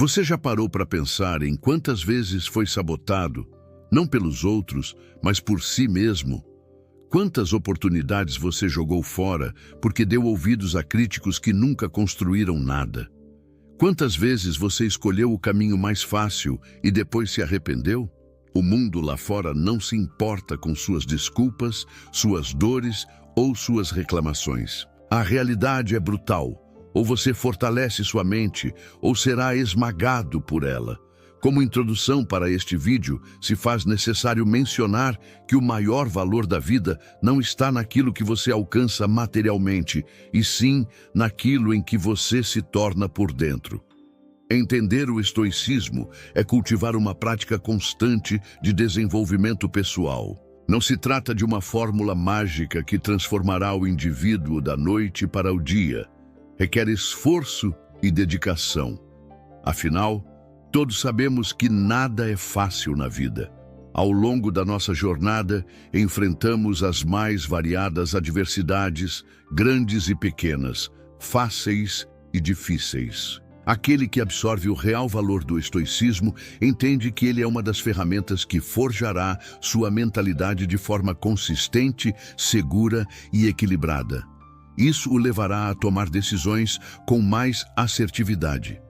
Você já parou para pensar em quantas vezes foi sabotado, não pelos outros, mas por si mesmo? Quantas oportunidades você jogou fora porque deu ouvidos a críticos que nunca construíram nada? Quantas vezes você escolheu o caminho mais fácil e depois se arrependeu? O mundo lá fora não se importa com suas desculpas, suas dores ou suas reclamações. A realidade é brutal. Ou você fortalece sua mente, ou será esmagado por ela. Como introdução para este vídeo, se faz necessário mencionar que o maior valor da vida não está naquilo que você alcança materialmente, e sim naquilo em que você se torna por dentro. Entender o estoicismo é cultivar uma prática constante de desenvolvimento pessoal. Não se trata de uma fórmula mágica que transformará o indivíduo da noite para o dia. Requer esforço e dedicação. Afinal, todos sabemos que nada é fácil na vida. Ao longo da nossa jornada, enfrentamos as mais variadas adversidades, grandes e pequenas, fáceis e difíceis. Aquele que absorve o real valor do estoicismo entende que ele é uma das ferramentas que forjará sua mentalidade de forma consistente, segura e equilibrada. Isso o levará a tomar decisões com mais assertividade.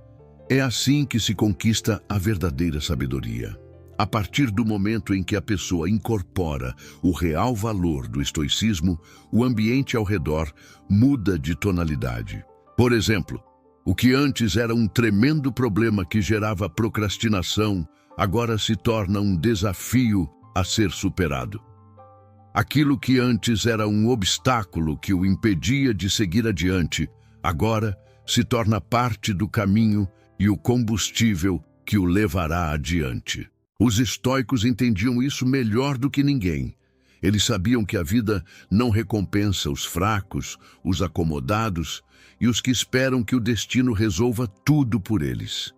É assim que se conquista a verdadeira sabedoria. A partir do momento em que a pessoa incorpora o real valor do estoicismo, o ambiente ao redor muda de tonalidade. Por exemplo, o que antes era um tremendo problema que gerava procrastinação, agora se torna um desafio a ser superado. Aquilo que antes era um obstáculo que o impedia de seguir adiante, agora se torna parte do caminho e o combustível que o levará adiante. Os estoicos entendiam isso melhor do que ninguém. Eles sabiam que a vida não recompensa os fracos, os acomodados e os que esperam que o destino resolva tudo por eles.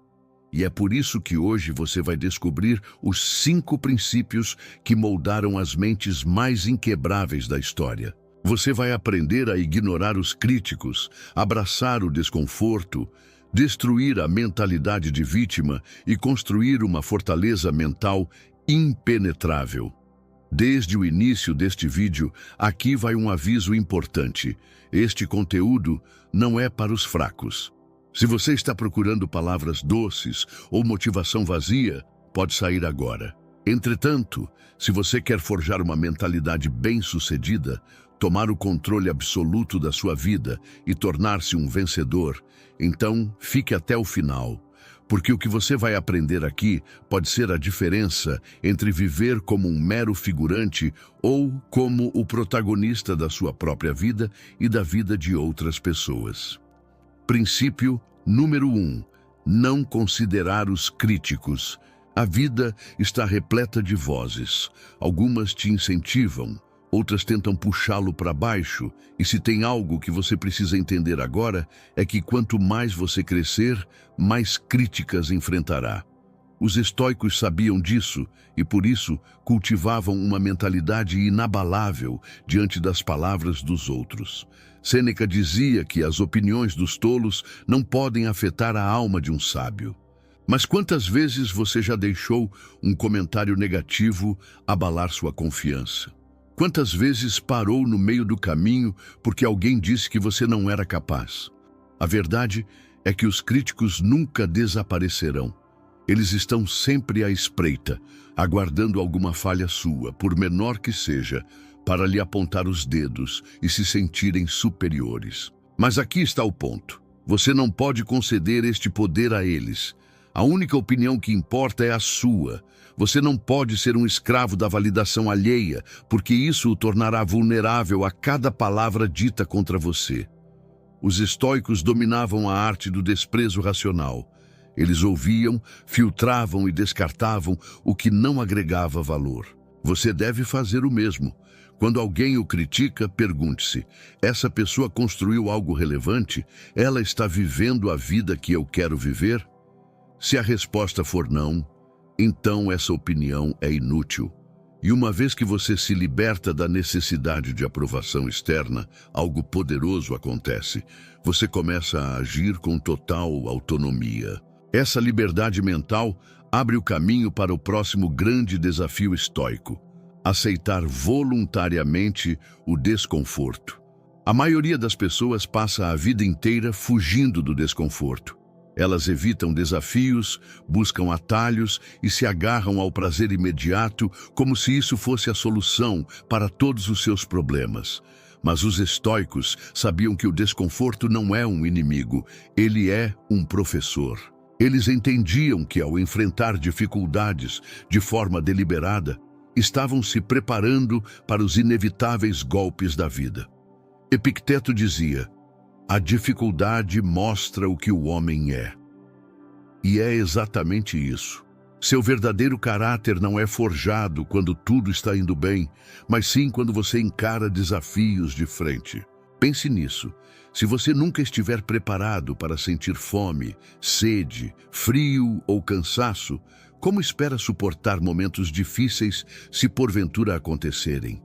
E é por isso que hoje você vai descobrir os 5 princípios que moldaram as mentes mais inquebráveis da história. Você vai aprender a ignorar os críticos, abraçar o desconforto, destruir a mentalidade de vítima e construir uma fortaleza mental impenetrável. Desde o início deste vídeo, aqui vai um aviso importante. Este conteúdo não é para os fracos. Se você está procurando palavras doces ou motivação vazia, pode sair agora. Entretanto, se você quer forjar uma mentalidade bem-sucedida, tomar o controle absoluto da sua vida e tornar-se um vencedor, então fique até o final, porque o que você vai aprender aqui pode ser a diferença entre viver como um mero figurante ou como o protagonista da sua própria vida e da vida de outras pessoas. Princípio número 1. Não considerar os críticos. A vida está repleta de vozes. Algumas te incentivam, outras tentam puxá-lo para baixo, e se tem algo que você precisa entender agora, é que quanto mais você crescer, mais críticas enfrentará. Os estoicos sabiam disso e, por isso, cultivavam uma mentalidade inabalável diante das palavras dos outros. Sêneca dizia que as opiniões dos tolos não podem afetar a alma de um sábio. Mas quantas vezes você já deixou um comentário negativo abalar sua confiança? Quantas vezes parou no meio do caminho porque alguém disse que você não era capaz? A verdade é que os críticos nunca desaparecerão. Eles estão sempre à espreita, aguardando alguma falha sua, por menor que seja, para lhe apontar os dedos e se sentirem superiores. Mas aqui está o ponto. Você não pode conceder este poder a eles. A única opinião que importa é a sua. Você não pode ser um escravo da validação alheia, porque isso o tornará vulnerável a cada palavra dita contra você. Os estoicos dominavam a arte do desprezo racional. Eles ouviam, filtravam e descartavam o que não agregava valor. Você deve fazer o mesmo. Quando alguém o critica, pergunte-se: essa pessoa construiu algo relevante? Ela está vivendo a vida que eu quero viver? Se a resposta for não, então essa opinião é inútil. E uma vez que você se liberta da necessidade de aprovação externa, algo poderoso acontece. Você começa a agir com total autonomia. Essa liberdade mental abre o caminho para o próximo grande desafio estoico: aceitar voluntariamente o desconforto. A maioria das pessoas passa a vida inteira fugindo do desconforto. Elas evitam desafios, buscam atalhos e se agarram ao prazer imediato como se isso fosse a solução para todos os seus problemas. Mas os estoicos sabiam que o desconforto não é um inimigo, ele é um professor. Eles entendiam que, ao enfrentar dificuldades de forma deliberada, estavam se preparando para os inevitáveis golpes da vida. Epicteto dizia: a dificuldade mostra o que o homem é. E é exatamente isso. Seu verdadeiro caráter não é forjado quando tudo está indo bem, mas sim quando você encara desafios de frente. Pense nisso. Se você nunca estiver preparado para sentir fome, sede, frio ou cansaço, como espera suportar momentos difíceis se porventura acontecerem?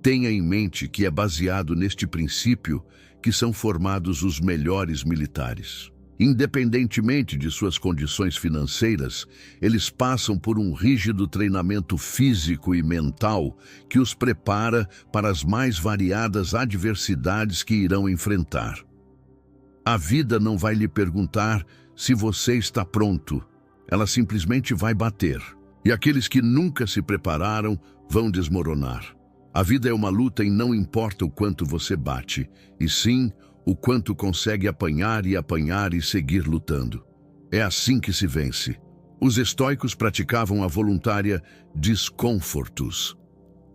Tenha em mente que é baseado neste princípio que são formados os melhores militares. Independentemente de suas condições financeiras, eles passam por um rígido treinamento físico e mental que os prepara para as mais variadas adversidades que irão enfrentar. A vida não vai lhe perguntar se você está pronto, ela simplesmente vai bater. E aqueles que nunca se prepararam vão desmoronar. A vida é uma luta e não importa o quanto você bate, e sim o quanto consegue apanhar e seguir lutando. É assim que se vence. Os estoicos praticavam a voluntária discomfortus,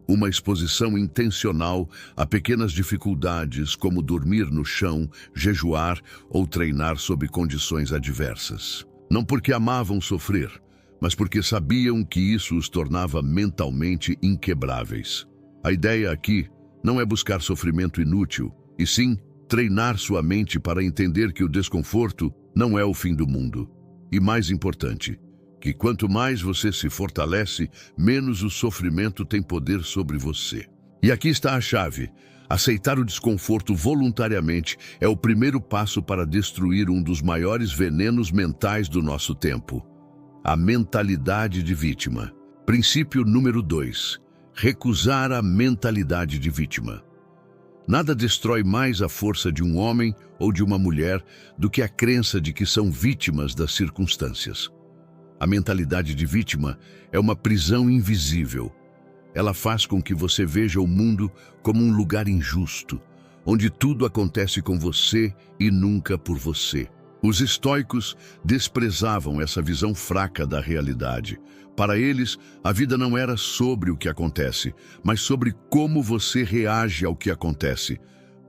uma exposição intencional a pequenas dificuldades como dormir no chão, jejuar ou treinar sob condições adversas. Não porque amavam sofrer, mas porque sabiam que isso os tornava mentalmente inquebráveis. A ideia aqui não é buscar sofrimento inútil, e sim treinar sua mente para entender que o desconforto não é o fim do mundo. E mais importante, que quanto mais você se fortalece, menos o sofrimento tem poder sobre você. E aqui está a chave. Aceitar o desconforto voluntariamente é o primeiro passo para destruir um dos maiores venenos mentais do nosso tempo: a mentalidade de vítima. Princípio número 2. Recusar a mentalidade de vítima. Nada destrói mais a força de um homem ou de uma mulher do que a crença de que são vítimas das circunstâncias. A mentalidade de vítima é uma prisão invisível. Ela faz com que você veja o mundo como um lugar injusto, onde tudo acontece com você e nunca por você. Os estoicos desprezavam essa visão fraca da realidade. Para eles, a vida não era sobre o que acontece, mas sobre como você reage ao que acontece.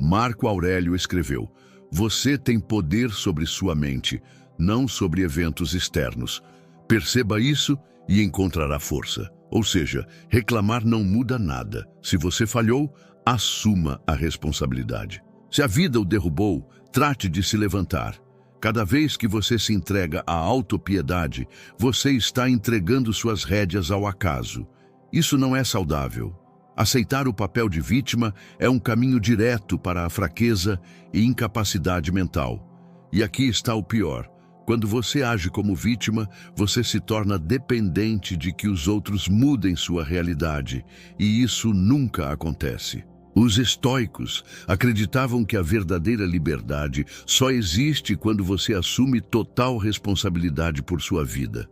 Marco Aurélio escreveu: você tem poder sobre sua mente, não sobre eventos externos. Perceba isso e encontrará força. Ou seja, reclamar não muda nada. Se você falhou, assuma a responsabilidade. Se a vida o derrubou, trate de se levantar. Cada vez que você se entrega à autopiedade, você está entregando suas rédeas ao acaso. Isso não é saudável. Aceitar o papel de vítima é um caminho direto para a fraqueza e incapacidade mental. E aqui está o pior. Quando você age como vítima, você se torna dependente de que os outros mudem sua realidade, e isso nunca acontece. Os estoicos acreditavam que a verdadeira liberdade só existe quando você assume total responsabilidade por sua vida.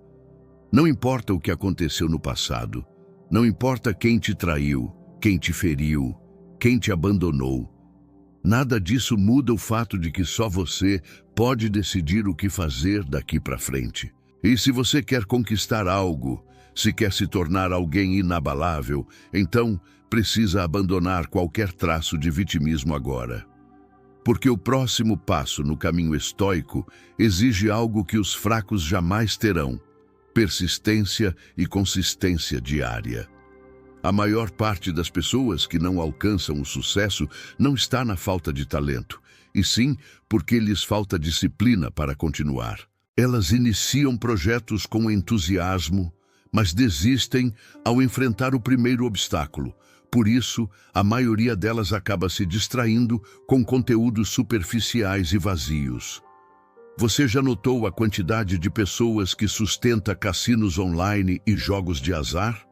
Não importa o que aconteceu no passado, não importa quem te traiu, quem te feriu, quem te abandonou. Nada disso muda o fato de que só você pode decidir o que fazer daqui para frente. E se você quer conquistar algo, se quer se tornar alguém inabalável, então precisa abandonar qualquer traço de vitimismo agora. Porque o próximo passo no caminho estoico exige algo que os fracos jamais terão: persistência e consistência diária. A maior parte das pessoas que não alcançam o sucesso não está na falta de talento, e sim porque lhes falta disciplina para continuar. Elas iniciam projetos com entusiasmo, mas desistem ao enfrentar o primeiro obstáculo. Por isso, a maioria delas acaba se distraindo com conteúdos superficiais e vazios. Você já notou a quantidade de pessoas que sustenta cassinos online e jogos de azar?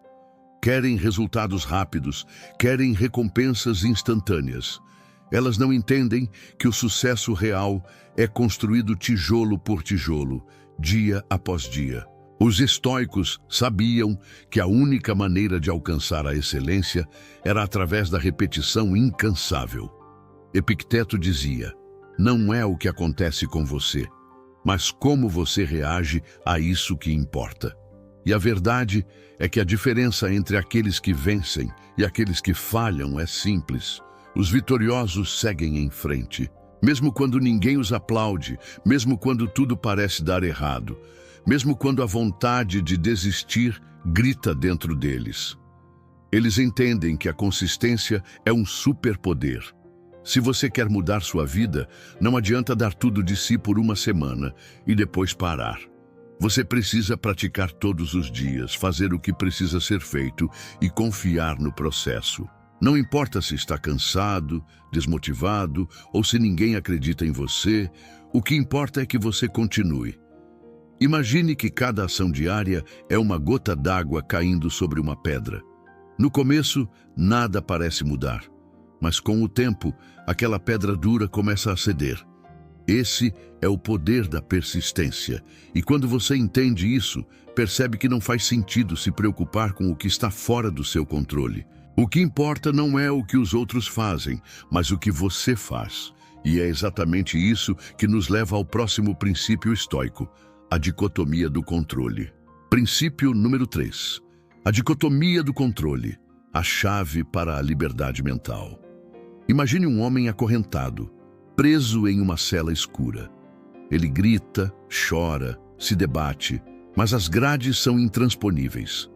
Querem resultados rápidos, querem recompensas instantâneas. Elas não entendem que o sucesso real é construído tijolo por tijolo, dia após dia. Os estoicos sabiam que a única maneira de alcançar a excelência era através da repetição incansável. Epicteto dizia: não é o que acontece com você, mas como você reage a isso que importa. E a verdade é que a diferença entre aqueles que vencem e aqueles que falham é simples. Os vitoriosos seguem em frente, mesmo quando ninguém os aplaude, mesmo quando tudo parece dar errado, mesmo quando a vontade de desistir grita dentro deles. Eles entendem que a consistência é um superpoder. Se você quer mudar sua vida, não adianta dar tudo de si por uma semana e depois parar. Você precisa praticar todos os dias, fazer o que precisa ser feito e confiar no processo. Não importa se está cansado, desmotivado ou se ninguém acredita em você, o que importa é que você continue. Imagine que cada ação diária é uma gota d'água caindo sobre uma pedra. No começo, nada parece mudar, mas com o tempo, aquela pedra dura começa a ceder. Esse é o poder da persistência. E quando você entende isso, percebe que não faz sentido se preocupar com o que está fora do seu controle. O que importa não é o que os outros fazem, mas o que você faz. E é exatamente isso que nos leva ao próximo princípio estoico, a dicotomia do controle. Princípio número 3. A dicotomia do controle, a chave para a liberdade mental. Imagine um homem acorrentado, preso em uma cela escura. Ele grita, chora, se debate, mas as grades são intransponíveis.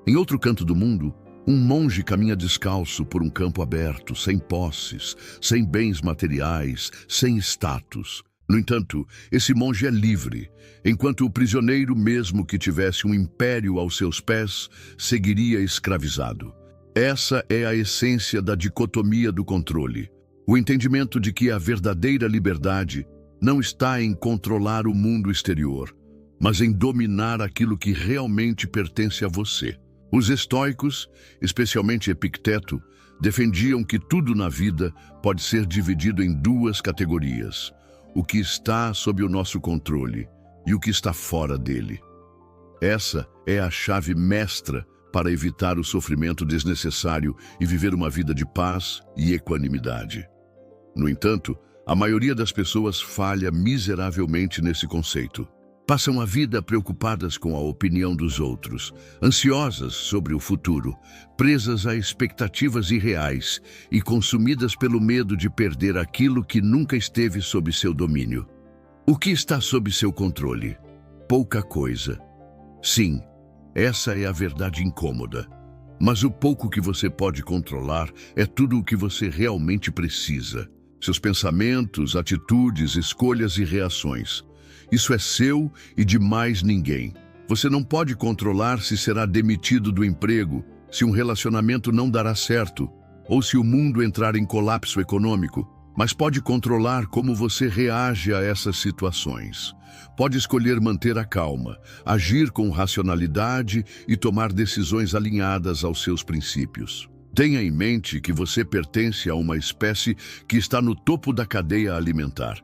Em outro canto do mundo, um monge caminha descalço por um campo aberto, sem posses, sem bens materiais, sem status. No entanto, esse monge é livre, enquanto o prisioneiro, mesmo que tivesse um império aos seus pés, seguiria escravizado. Essa é a essência da dicotomia do controle. O entendimento de que a verdadeira liberdade não está em controlar o mundo exterior, mas em dominar aquilo que realmente pertence a você. Os estoicos, especialmente Epicteto, defendiam que tudo na vida pode ser dividido em duas categorias: o que está sob o nosso controle e o que está fora dele. Essa é a chave mestra para evitar o sofrimento desnecessário e viver uma vida de paz e equanimidade. No entanto, a maioria das pessoas falha miseravelmente nesse conceito. Passam a vida preocupadas com a opinião dos outros, ansiosas sobre o futuro, presas a expectativas irreais e consumidas pelo medo de perder aquilo que nunca esteve sob seu domínio. O que está sob seu controle? Pouca coisa. Sim, essa é a verdade incômoda. Mas o pouco que você pode controlar é tudo o que você realmente precisa. Seus pensamentos, atitudes, escolhas e reações. Isso é seu e de mais ninguém. Você não pode controlar se será demitido do emprego, se um relacionamento não dará certo, ou se o mundo entrar em colapso econômico, mas pode controlar como você reage a essas situações. Pode escolher manter a calma, agir com racionalidade e tomar decisões alinhadas aos seus princípios. Tenha em mente que você pertence a uma espécie que está no topo da cadeia alimentar.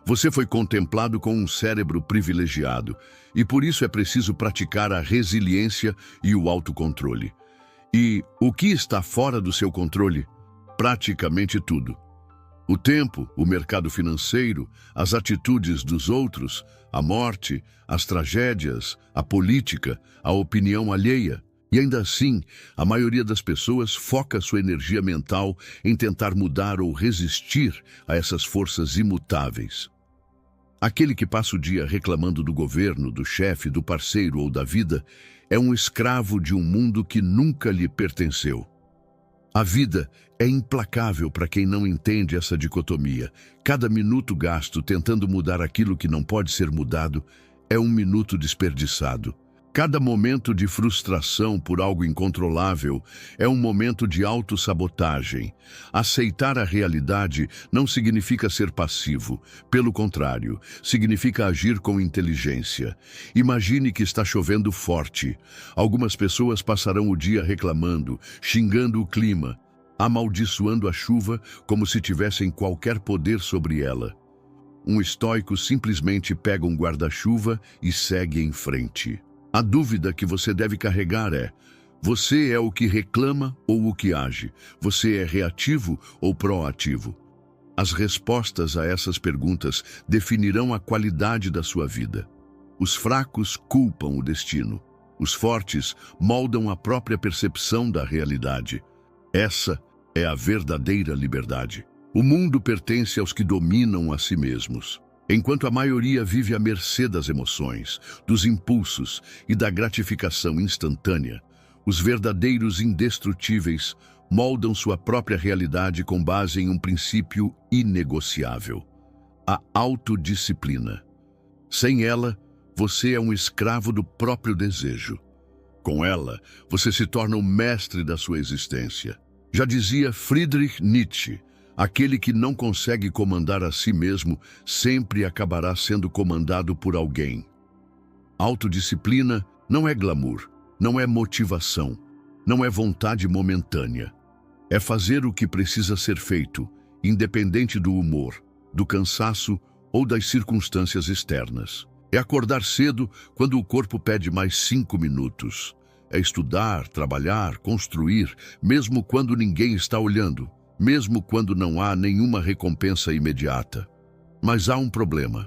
Você foi contemplado com um cérebro privilegiado e por isso é preciso praticar a resiliência e o autocontrole. E o que está fora do seu controle? Praticamente tudo. O tempo, o mercado financeiro, as atitudes dos outros, a morte, as tragédias, a política, a opinião alheia. E ainda assim, a maioria das pessoas foca sua energia mental em tentar mudar ou resistir a essas forças imutáveis. Aquele que passa o dia reclamando do governo, do chefe, do parceiro ou da vida, é um escravo de um mundo que nunca lhe pertenceu. A vida é implacável para quem não entende essa dicotomia. Cada minuto gasto tentando mudar aquilo que não pode ser mudado é um minuto desperdiçado. Cada momento de frustração por algo incontrolável é um momento de autossabotagem. Aceitar a realidade não significa ser passivo. Pelo contrário, significa agir com inteligência. Imagine que está chovendo forte. Algumas pessoas passarão o dia reclamando, xingando o clima, amaldiçoando a chuva como se tivessem qualquer poder sobre ela. Um estoico simplesmente pega um guarda-chuva e segue em frente. A dúvida que você deve carregar é: você é o que reclama ou o que age? Você é reativo ou proativo? As respostas a essas perguntas definirão a qualidade da sua vida. Os fracos culpam o destino. Os fortes moldam a própria percepção da realidade. Essa é a verdadeira liberdade. O mundo pertence aos que dominam a si mesmos. Enquanto a maioria vive à mercê das emoções, dos impulsos e da gratificação instantânea, os verdadeiros indestrutíveis moldam sua própria realidade com base em um princípio inegociável: a autodisciplina. Sem ela, você é um escravo do próprio desejo. Com ela, você se torna o mestre da sua existência. Já dizia Friedrich Nietzsche: aquele que não consegue comandar a si mesmo sempre acabará sendo comandado por alguém. Autodisciplina não é glamour, não é motivação, não é vontade momentânea. É fazer o que precisa ser feito, independente do humor, do cansaço ou das circunstâncias externas. É acordar cedo quando o corpo pede mais 5 minutos. É estudar, trabalhar, construir, mesmo quando ninguém está olhando. Mesmo quando não há nenhuma recompensa imediata. Mas há um problema.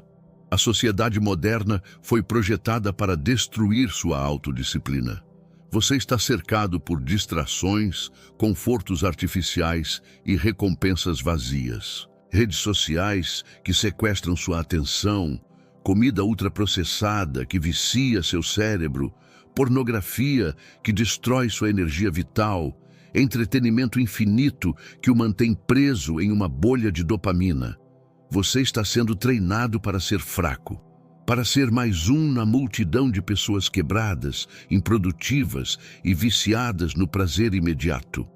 A sociedade moderna foi projetada para destruir sua autodisciplina. Você está cercado por distrações, confortos artificiais e recompensas vazias. Redes sociais que sequestram sua atenção, comida ultraprocessada que vicia seu cérebro, pornografia que destrói sua energia vital, entretenimento infinito que o mantém preso em uma bolha de dopamina. Você está sendo treinado para ser fraco, para ser mais um na multidão de pessoas quebradas, improdutivas e viciadas no prazer imediato.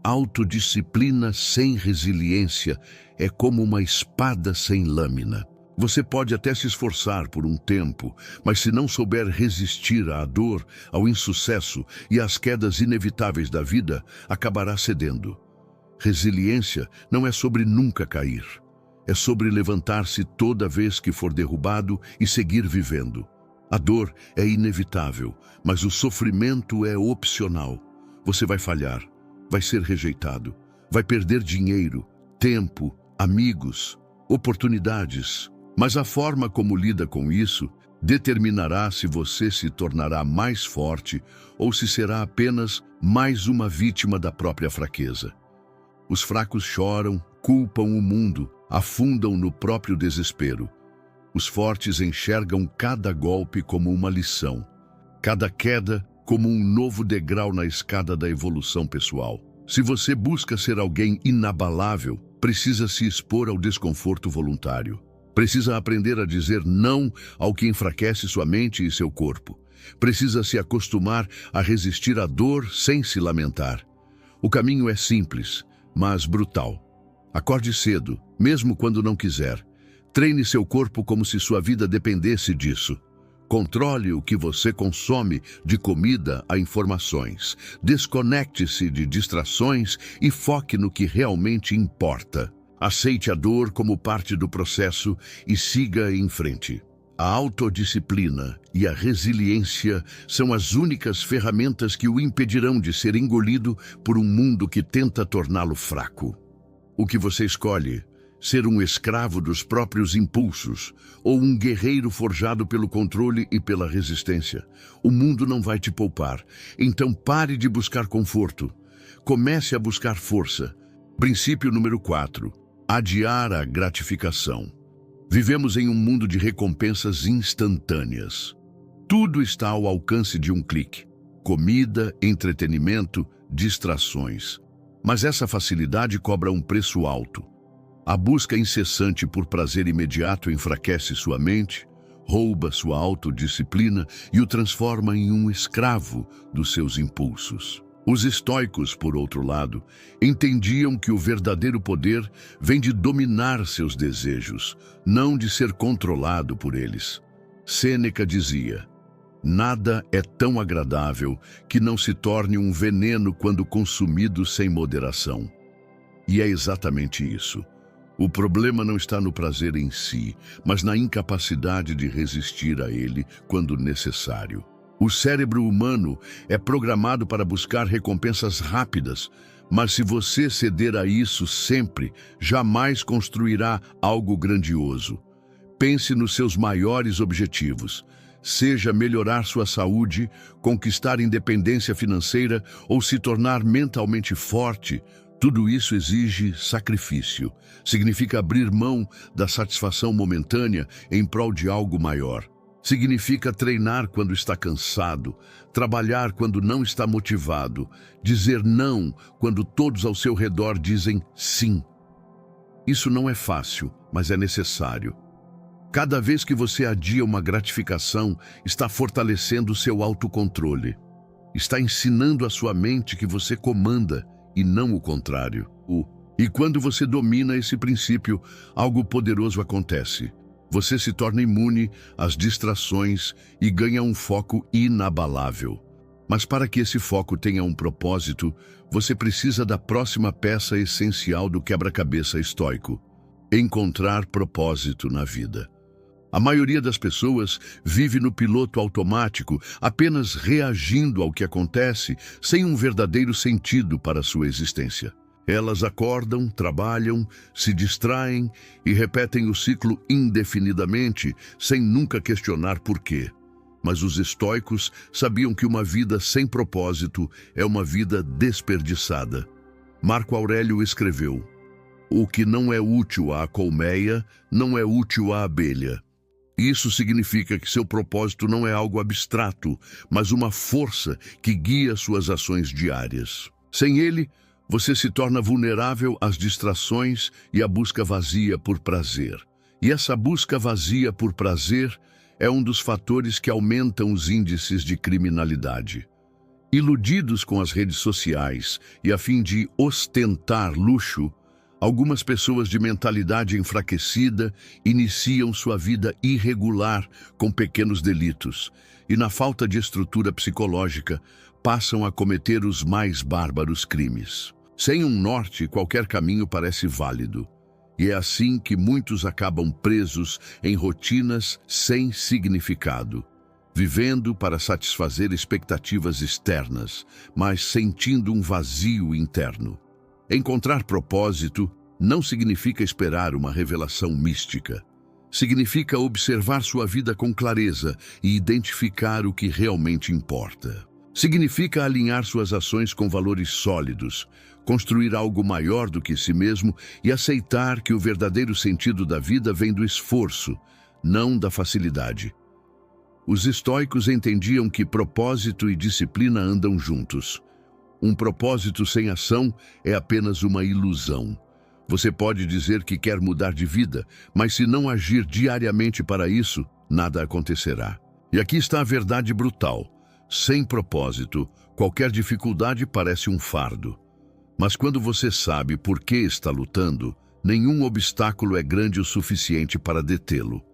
Autodisciplina sem resiliência é como uma espada sem lâmina. Você pode até se esforçar por um tempo, mas se não souber resistir à dor, ao insucesso e às quedas inevitáveis da vida, acabará cedendo. Resiliência não é sobre nunca cair. É sobre levantar-se toda vez que for derrubado e seguir vivendo. A dor é inevitável, mas o sofrimento é opcional. Você vai falhar, vai ser rejeitado, vai perder dinheiro, tempo, amigos, oportunidades. Mas a forma como lida com isso determinará se você se tornará mais forte ou se será apenas mais uma vítima da própria fraqueza. Os fracos choram, culpam o mundo, afundam no próprio desespero. Os fortes enxergam cada golpe como uma lição, cada queda como um novo degrau na escada da evolução pessoal. Se você busca ser alguém inabalável, precisa se expor ao desconforto voluntário. Precisa aprender a dizer não ao que enfraquece sua mente e seu corpo. Precisa se acostumar a resistir à dor sem se lamentar. O caminho é simples, mas brutal. Acorde cedo, mesmo quando não quiser. Treine seu corpo como se sua vida dependesse disso. Controle o que você consome, de comida a informações. Desconecte-se de distrações e foque no que realmente importa. Aceite a dor como parte do processo e siga em frente. A autodisciplina e a resiliência são as únicas ferramentas que o impedirão de ser engolido por um mundo que tenta torná-lo fraco. O que você escolhe? Ser um escravo dos próprios impulsos ou um guerreiro forjado pelo controle e pela resistência? O mundo não vai te poupar, então pare de buscar conforto. Comece a buscar força. Princípio número 4. Adiar a gratificação. Vivemos em um mundo de recompensas instantâneas. Tudo está ao alcance de um clique. Comida, entretenimento, distrações. Mas essa facilidade cobra um preço alto. A busca incessante por prazer imediato enfraquece sua mente, rouba sua autodisciplina e o transforma em um escravo dos seus impulsos. Os estoicos, por outro lado, entendiam que o verdadeiro poder vem de dominar seus desejos, não de ser controlado por eles. Sêneca dizia: nada é tão agradável que não se torne um veneno quando consumido sem moderação. E é exatamente isso. O problema não está no prazer em si, mas na incapacidade de resistir a ele quando necessário. O cérebro humano é programado para buscar recompensas rápidas, mas se você ceder a isso sempre, jamais construirá algo grandioso. Pense nos seus maiores objetivos, seja melhorar sua saúde, conquistar independência financeira ou se tornar mentalmente forte. Tudo isso exige sacrifício. Significa abrir mão da satisfação momentânea em prol de algo maior. Significa treinar quando está cansado, trabalhar quando não está motivado, dizer não quando todos ao seu redor dizem sim. Isso não é fácil, mas é necessário. Cada vez que você adia uma gratificação, está fortalecendo seu autocontrole. Está ensinando à sua mente que você comanda e não o contrário. E quando você domina esse princípio, algo poderoso acontece. Você se torna imune às distrações e ganha um foco inabalável. Mas para que esse foco tenha um propósito, você precisa da próxima peça essencial do quebra-cabeça estoico: encontrar propósito na vida. A maioria das pessoas vive no piloto automático, apenas reagindo ao que acontece, sem um verdadeiro sentido para sua existência. Elas acordam, trabalham, se distraem e repetem o ciclo indefinidamente, sem nunca questionar por quê. Mas os estoicos sabiam que uma vida sem propósito é uma vida desperdiçada. Marco Aurélio escreveu: o que não é útil à colmeia, não é útil à abelha. Isso significa que seu propósito não é algo abstrato, mas uma força que guia suas ações diárias. Sem ele, você se torna vulnerável às distrações e à busca vazia por prazer. E essa busca vazia por prazer é um dos fatores que aumentam os índices de criminalidade. Iludidos com as redes sociais e a fim de ostentar luxo, algumas pessoas de mentalidade enfraquecida iniciam sua vida irregular com pequenos delitos e, na falta de estrutura psicológica, passam a cometer os mais bárbaros crimes. Sem um norte, qualquer caminho parece válido. E é assim que muitos acabam presos em rotinas sem significado, vivendo para satisfazer expectativas externas, mas sentindo um vazio interno. Encontrar propósito não significa esperar uma revelação mística. Significa observar sua vida com clareza e identificar o que realmente importa. Significa alinhar suas ações com valores sólidos, construir algo maior do que si mesmo e aceitar que o verdadeiro sentido da vida vem do esforço, não da facilidade. Os estoicos entendiam que propósito e disciplina andam juntos. Um propósito sem ação é apenas uma ilusão. Você pode dizer que quer mudar de vida, mas se não agir diariamente para isso, nada acontecerá. E aqui está a verdade brutal. Sem propósito, qualquer dificuldade parece um fardo. Mas quando você sabe por que está lutando, nenhum obstáculo é grande o suficiente para detê-lo.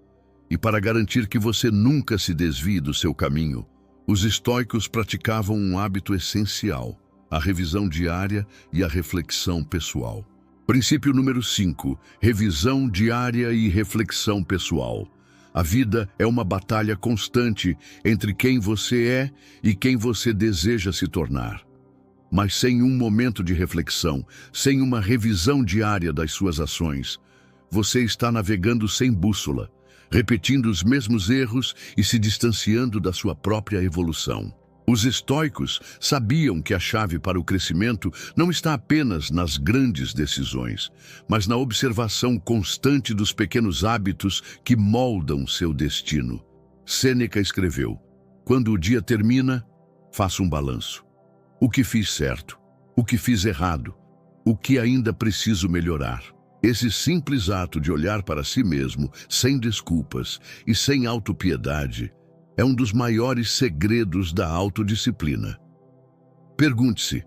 E para garantir que você nunca se desvie do seu caminho, os estoicos praticavam um hábito essencial: a revisão diária e a reflexão pessoal. Princípio número 5. Revisão diária e reflexão pessoal. A vida é uma batalha constante entre quem você é e quem você deseja se tornar. Mas sem um momento de reflexão, sem uma revisão diária das suas ações, você está navegando sem bússola, repetindo os mesmos erros e se distanciando da sua própria evolução. Os estoicos sabiam que a chave para o crescimento não está apenas nas grandes decisões, mas na observação constante dos pequenos hábitos que moldam seu destino. Sêneca escreveu: quando o dia termina, faça um balanço. O que fiz certo? O que fiz errado? O que ainda preciso melhorar? Esse simples ato de olhar para si mesmo, sem desculpas e sem autopiedade, é um dos maiores segredos da autodisciplina. Pergunte-se: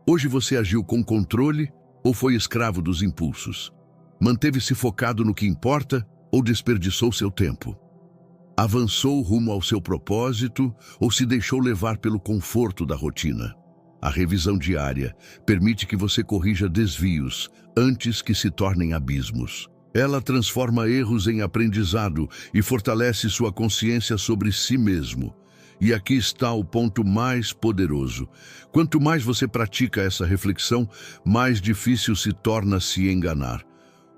hoje você agiu com controle ou foi escravo dos impulsos? Manteve-se focado no que importa ou desperdiçou seu tempo? Avançou rumo ao seu propósito ou se deixou levar pelo conforto da rotina? A revisão diária permite que você corrija desvios antes que se tornem abismos. Ela transforma erros em aprendizado e fortalece sua consciência sobre si mesmo. E aqui está o ponto mais poderoso. Quanto mais você pratica essa reflexão, mais difícil se torna se enganar.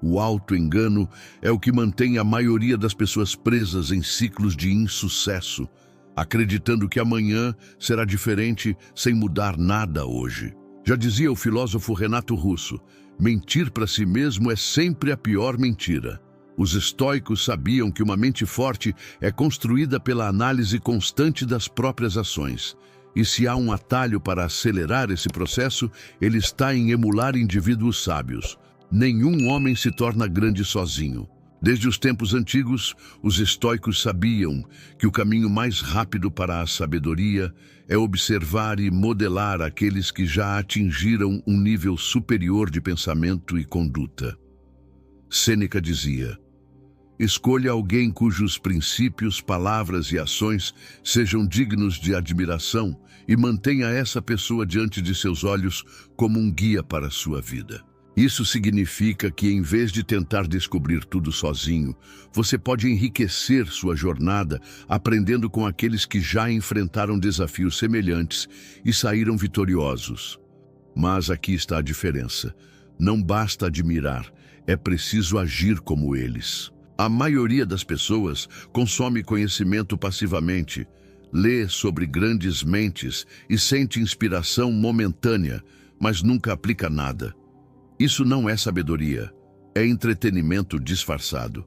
O auto-engano é o que mantém a maioria das pessoas presas em ciclos de insucesso, acreditando que amanhã será diferente sem mudar nada hoje. Já dizia o filósofo Renato Russo: mentir para si mesmo é sempre a pior mentira. Os estoicos sabiam que uma mente forte é construída pela análise constante das próprias ações. E se há um atalho para acelerar esse processo, ele está em emular indivíduos sábios. Nenhum homem se torna grande sozinho. Desde os tempos antigos, os estoicos sabiam que o caminho mais rápido para a sabedoria é observar e modelar aqueles que já atingiram um nível superior de pensamento e conduta. Sêneca dizia: escolha alguém cujos princípios, palavras e ações sejam dignos de admiração e mantenha essa pessoa diante de seus olhos como um guia para a sua vida. Isso significa que, em vez de tentar descobrir tudo sozinho, você pode enriquecer sua jornada aprendendo com aqueles que já enfrentaram desafios semelhantes e saíram vitoriosos. Mas aqui está a diferença. Não basta admirar, é preciso agir como eles. A maioria das pessoas consome conhecimento passivamente, lê sobre grandes mentes e sente inspiração momentânea, mas nunca aplica nada. Isso não é sabedoria, é entretenimento disfarçado.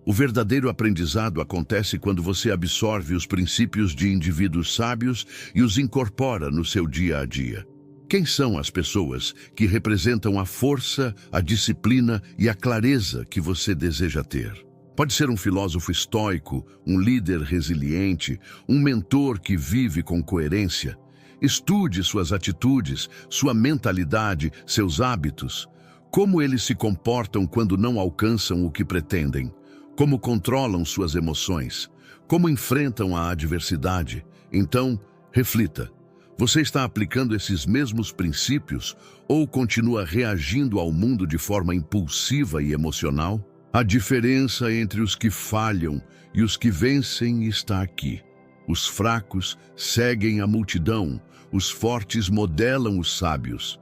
O verdadeiro aprendizado acontece quando você absorve os princípios de indivíduos sábios e os incorpora no seu dia a dia. Quem são as pessoas que representam a força, a disciplina e a clareza que você deseja ter? Pode ser um filósofo estoico, um líder resiliente, um mentor que vive com coerência. Estude suas atitudes, sua mentalidade, seus hábitos. Como eles se comportam quando não alcançam o que pretendem? Como controlam suas emoções? Como enfrentam a adversidade? Então, reflita. Você está aplicando esses mesmos princípios ou continua reagindo ao mundo de forma impulsiva e emocional? A diferença entre os que falham e os que vencem está aqui. Os fracos seguem a multidão, os fortes modelam os sábios.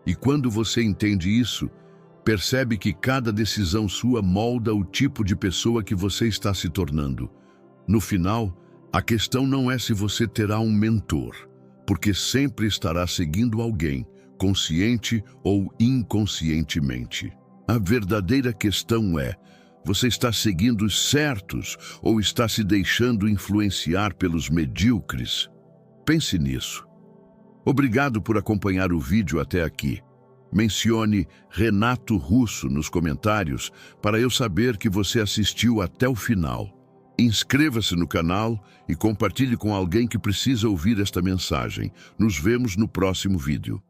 E quando você entende isso, percebe que cada decisão sua molda o tipo de pessoa que você está se tornando. No final, a questão não é se você terá um mentor, porque sempre estará seguindo alguém, consciente ou inconscientemente. A verdadeira questão é: você está seguindo os certos ou está se deixando influenciar pelos medíocres? Pense nisso. Obrigado por acompanhar o vídeo até aqui. Mencione Renato Russo nos comentários para eu saber que você assistiu até o final. Inscreva-se no canal e compartilhe com alguém que precisa ouvir esta mensagem. Nos vemos no próximo vídeo.